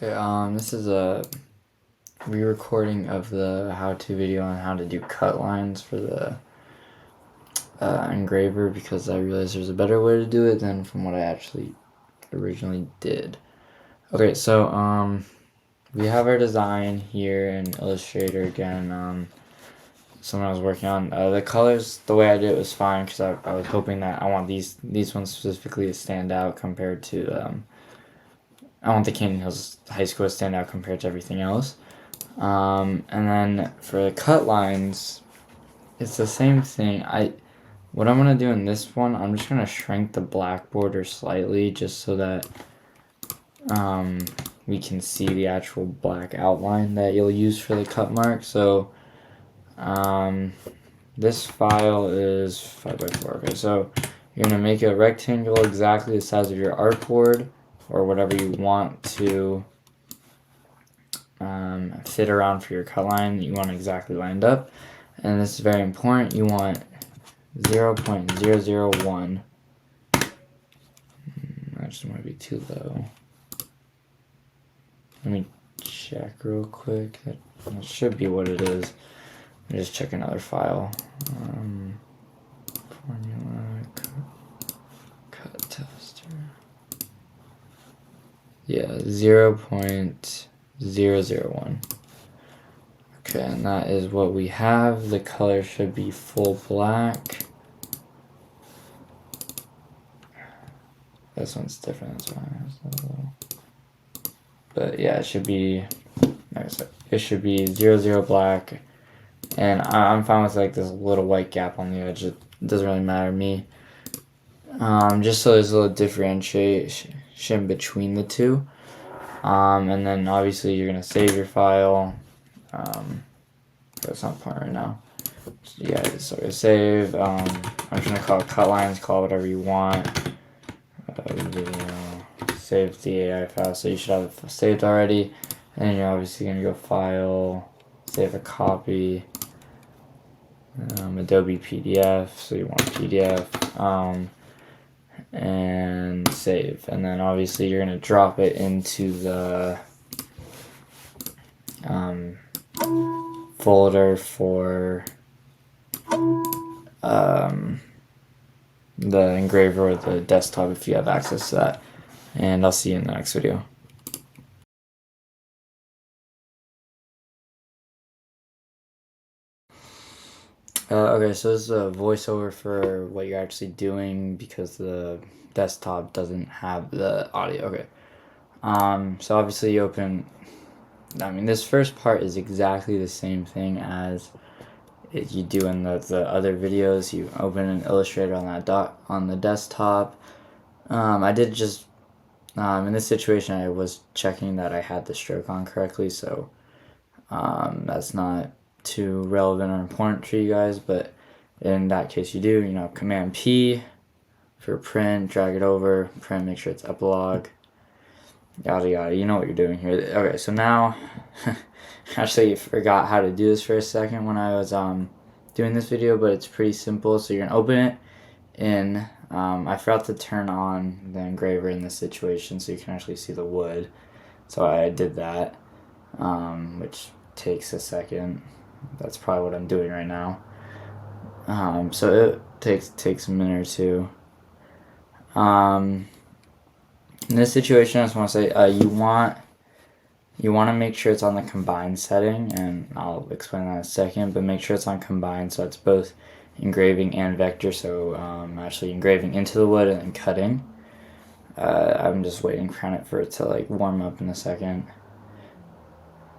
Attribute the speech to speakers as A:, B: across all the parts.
A: Okay, this is a re-recording of the how-to video on how to do cut lines for the engraver, because I realized there's a better way to do it than from what I actually originally did. Okay, so we have our design here in Illustrator again. Something I was working on. The colors, the way I did it was fine, because I was hoping that I want these ones specifically to stand out compared to I want the Canyon Hills High School to stand out compared to everything else. And then for the cut lines, it's the same thing. What I'm gonna do in this one, I'm just gonna shrink the black border slightly, just so that we can see the actual black outline that you'll use for the cut mark. So this file is 5x4. Okay, so you're gonna make a rectangle exactly the size of your artboard, or whatever you want to fit around for your cut line that you want exactly lined up. And this is very important. You want 0.001. That just might be too low. Let me check real quick. That should be what it is. Let me just check another file. Formula cut tester. Yeah, 0.001. Okay, and that is what we have. The color should be full black. This one's different, that's why. But yeah, it should be, like I said, it should be 00 black. And I'm fine with like this little white gap on the edge. It doesn't really matter to me. Just so there's a little differentiation between the two. And then obviously you're gonna save your file. That's not the point right now. So yeah, so we save. I'm just gonna call it CutLines. Call it whatever you want. Save the AI file, so you should have it saved already. And then you're obviously gonna go File, save a copy, Adobe PDF. So you want PDF, and save. And then obviously you're gonna drop it into the folder for the engraver or the desktop if you have access to that. And I'll see you in the next video. Okay, so this is a voiceover for what you're actually doing, because the desktop doesn't have the audio. Okay. So obviously you open, this first part is exactly the same thing as you do in the other videos. You open an Illustrator on the desktop. I did just, in this situation, I was checking that I had the stroke on correctly, so that's not too relevant or important for you guys, but in that case you do. Command P for print, drag it over, print, make sure it's epilogue, yada yada. You know what you're doing here. Okay, so now actually forgot how to do this for a second when I was doing this video, but it's pretty simple. So you're gonna open it in, I forgot to turn on the engraver in this situation so you can actually see the wood, so I did that, which takes a second. That's probably what I'm doing right now. So it takes a minute or two. In this situation, I just want to say you want to make sure it's on the combined setting, and I'll explain that in a second, but make sure it's on combined, so it's both engraving and vector, so actually engraving into the wood and then cutting. I'm just waiting for it to like warm up in a second.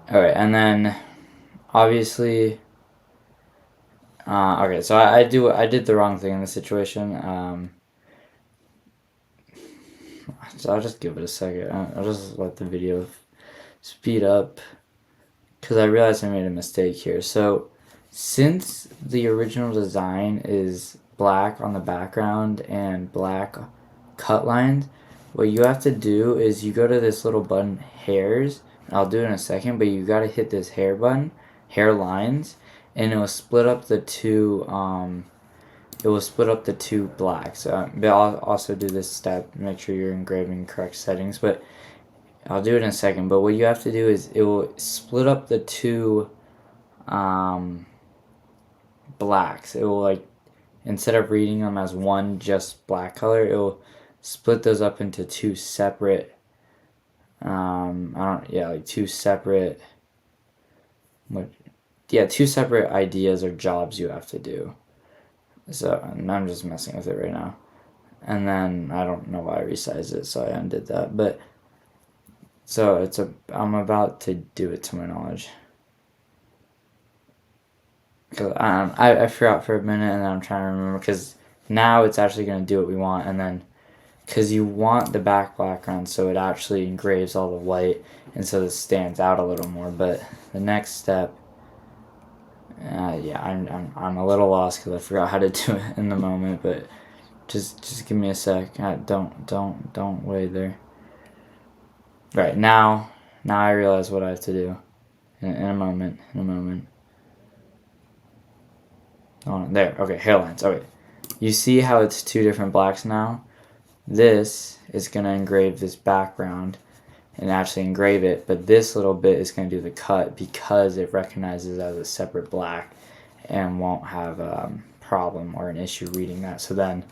A: Alright, and then obviously okay, so I did the wrong thing in this situation. So I'll just give it a second. I'll just let the video speed up, because I realized I made a mistake here. So since the original design is black on the background and black cut lines, what you have to do is you go to this little button, hairs, and I'll do it in a second, but you got to hit this hair button, hair lines, and it will split up the two blacks. But I'll also do this step, make sure you're engraving correct settings. But I'll do it in a second, but what you have to do is it will split up the two blacks. It will, like, instead of reading them as one just black color, it will split those up into two separate two separate two separate ideas or jobs you have to do. So I'm just messing with it right now. And then I don't know why I resized it, so I undid that. But so I'm about to do it to my knowledge. Because I forgot for a minute, and then I'm trying to remember, because now it's actually going to do what we want, and then because you want the background so it actually engraves all the white and so it stands out a little more. But the next step, I'm a little lost because I forgot how to do it in the moment. But just give me a sec. Don't wait there. Right, now I realize what I have to do. In a moment. Oh, there. Okay, hairlines. Okay. You see how it's two different blacks now? This is going to engrave this background and actually engrave it, but this little bit is going to do the cut because it recognizes it as a separate black and won't have a problem or an issue reading that. So then,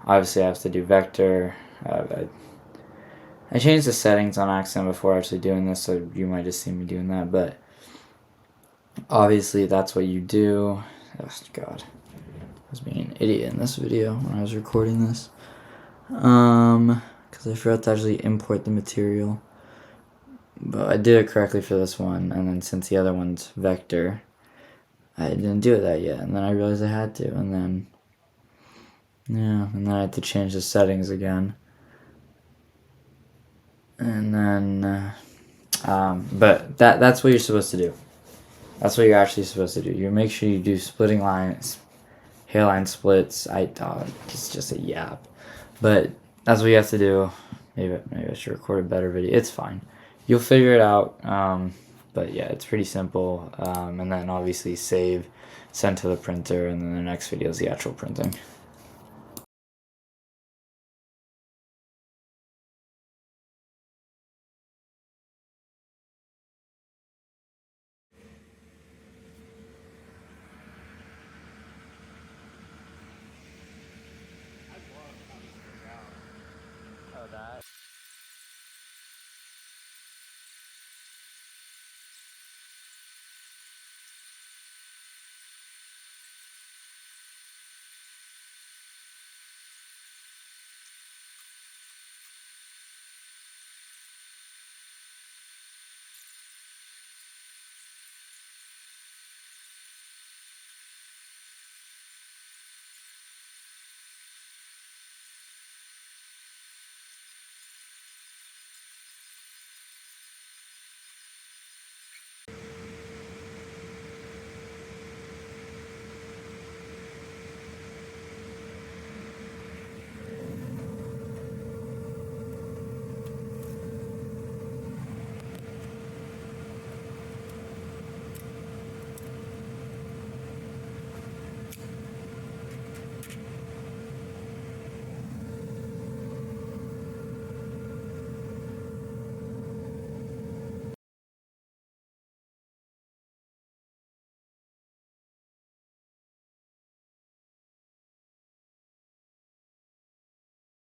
A: obviously, I have to do vector. I changed the settings on accident before actually doing this, so you might just see me doing that, but obviously that's what you do. Oh, God. I was being an idiot in this video when I was recording this. Because I forgot to actually import the material. But I did it correctly for this one, and then since the other one's vector, I didn't do that yet, and then I realized I had to, and then I had to change the settings again. And then, but that's what you're supposed to do. That's what you're actually supposed to do. You make sure you do splitting lines, hairline splits. It's just a yap. But that's what you have to do. Maybe I should record a better video. It's fine. You'll figure it out. But yeah, it's pretty simple. And then obviously save, send to the printer, and then the next video is the actual printing.